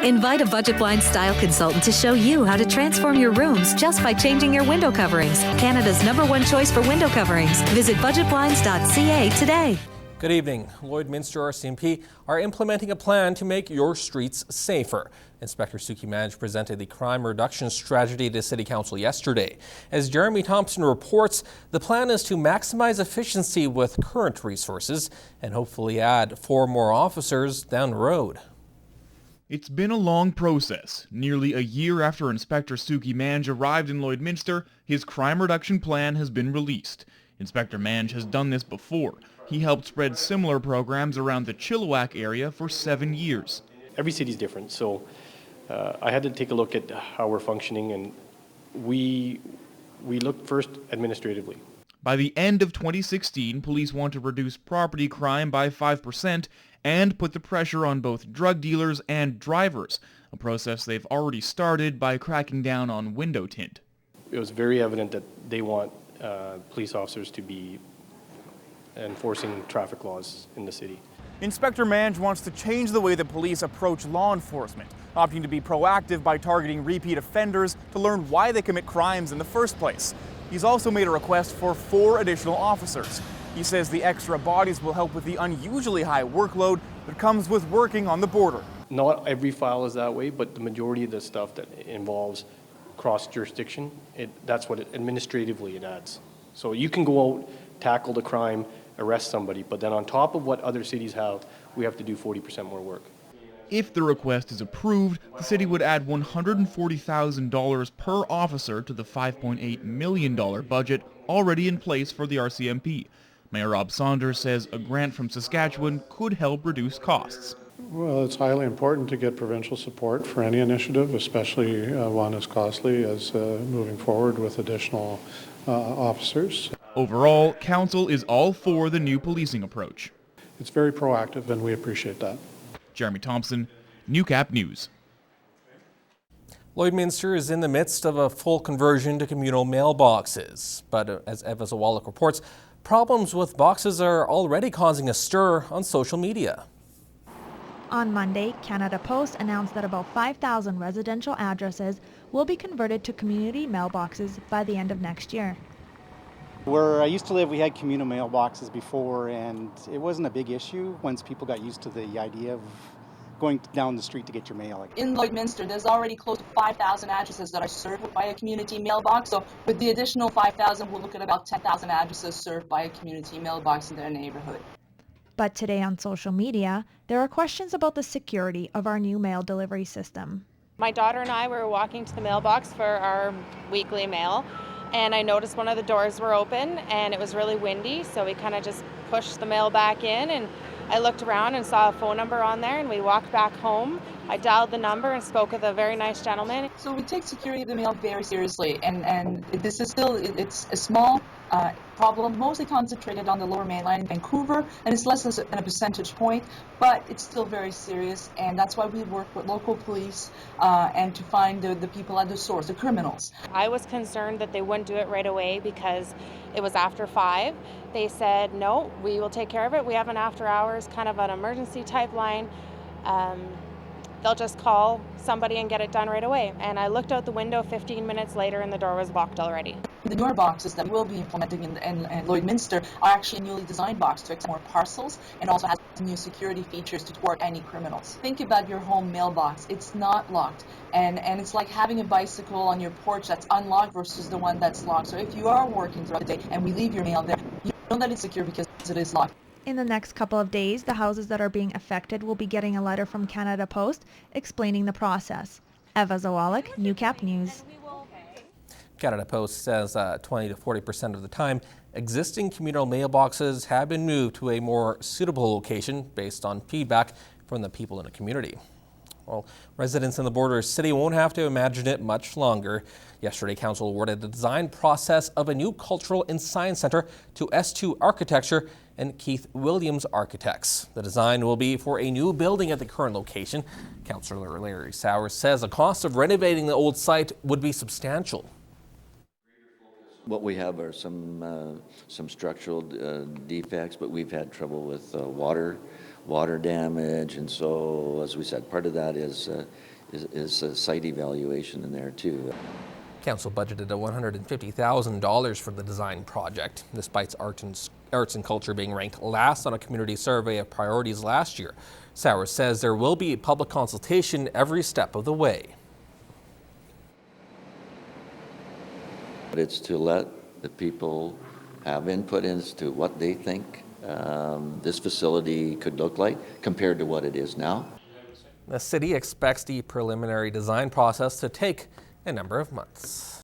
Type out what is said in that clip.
Invite a Budget Blinds style consultant to show you how to transform your rooms just by changing your window coverings. Canada's #1 choice for window coverings. Visit budgetblinds.ca today. Good evening. Lloydminster RCMP are implementing a plan to make your streets safer. Inspector Suki Manj presented the crime reduction strategy to City Council yesterday. As Jeremy Thompson reports, the plan is to maximize efficiency with current resources and hopefully add 4 more officers down the road. It's been a long process. Nearly a year after Inspector Suki Manj arrived in Lloydminster, his crime reduction plan has been released. Inspector Manj has done this before. He helped spread similar programs around the Chilliwack area for 7 years. Every city's different, so I had to take a look at how we're functioning, and we looked first administratively. By the end of 2016, police want to reduce property crime by 5% and put the pressure on both drug dealers and drivers, a process they've already started by cracking down on window tint. It was very evident that they want police officers to be enforcing traffic laws in the city. Inspector Manj wants to change the way that police approach law enforcement, opting to be proactive by targeting repeat offenders to learn why they commit crimes in the first place. He's also made a request for 4 additional officers. He says the extra bodies will help with the unusually high workload that comes with working on the border. Not every file is that way, but the majority of the stuff that involves cross-jurisdiction, that's what administratively it adds. So you can go out, tackle the crime, arrest somebody, but then on top of what other cities have, we have to do 40% more work. If the request is approved, the city would add $140,000 per officer to the $5.8 million budget already in place for the RCMP. Mayor Rob Saunders says a grant from Saskatchewan could help reduce costs. Well, it's highly important to get provincial support for any initiative, especially one as costly as moving forward with additional officers. Overall, Council is all for the new policing approach. It's very proactive, and we appreciate that. Jeremy Thompson, Newcap News. Lloydminster is in the midst of a full conversion to communal mailboxes. But as Eva Zawalik reports, problems with boxes are already causing a stir on social media. On Monday, Canada Post announced that about 5,000 residential addresses will be converted to community mailboxes by the end of next year. Where I used to live, we had communal mailboxes before, and it wasn't a big issue once people got used to the idea of going down the street to get your mail. In Lloydminster, there's already close to 5,000 addresses that are served by a community mailbox. So with the additional 5,000, we'll look at about 10,000 addresses served by a community mailbox in their neighborhood. But today on social media, there are questions about the security of our new mail delivery system. My daughter and I were walking to the mailbox for our weekly mail, and I noticed one of the doors were open and it was really windy, so we kind of just pushed the mail back in, and I looked around and saw a phone number on there, and we walked back home. I dialed the number and spoke with a very nice gentleman. So we take security of the mail very seriously, and this is still, it's a small problem, mostly concentrated on the Lower Mainland in Vancouver, and it's less than a percentage point, but it's still very serious, and that's why we work with local police and to find the people at the source, the criminals. I was concerned that they wouldn't do it right away because it was after 5. They said, no, we will take care of it. We have an after hours kind of an emergency type line. They'll just call somebody and get it done right away. And I looked out the window 15 minutes later and the door was locked already. The newer boxes that we'll be implementing in Lloydminster are actually newly designed boxes to accept more parcels and also has new security features to thwart any criminals. Think about your home mailbox. It's not locked. And it's like having a bicycle on your porch that's unlocked versus the one that's locked. So if you are working throughout the day and we leave your mail there, you know that it's secure because it is locked. In the next couple of days, the houses that are being affected will be getting a letter from Canada Post explaining the process. Eva Zawalik, Newcap News. Canada Post says 20 to 40% of the time, existing communal mailboxes have been moved to a more suitable location based on feedback from the people in the community. Well, residents in the border city won't have to imagine it much longer. Yesterday, Council awarded the design process of a new cultural and science centre to S2 Architecture and Keith Williams Architects. The design will be for a new building at the current location. Councillor Larry Sowers says the cost of renovating the old site would be substantial. What we have are some structural defects, but we've had trouble with water damage, and so, as we said, part of that is is a site evaluation in there too. Council budgeted $150,000 for the design project, despite arts and culture being ranked last on a community survey of priorities last year. Sowers says there will be a public consultation every step of the way. But it's to let the people have input as to what they think this facility could look like compared to what it is now. The city expects the preliminary design process to take a number of months.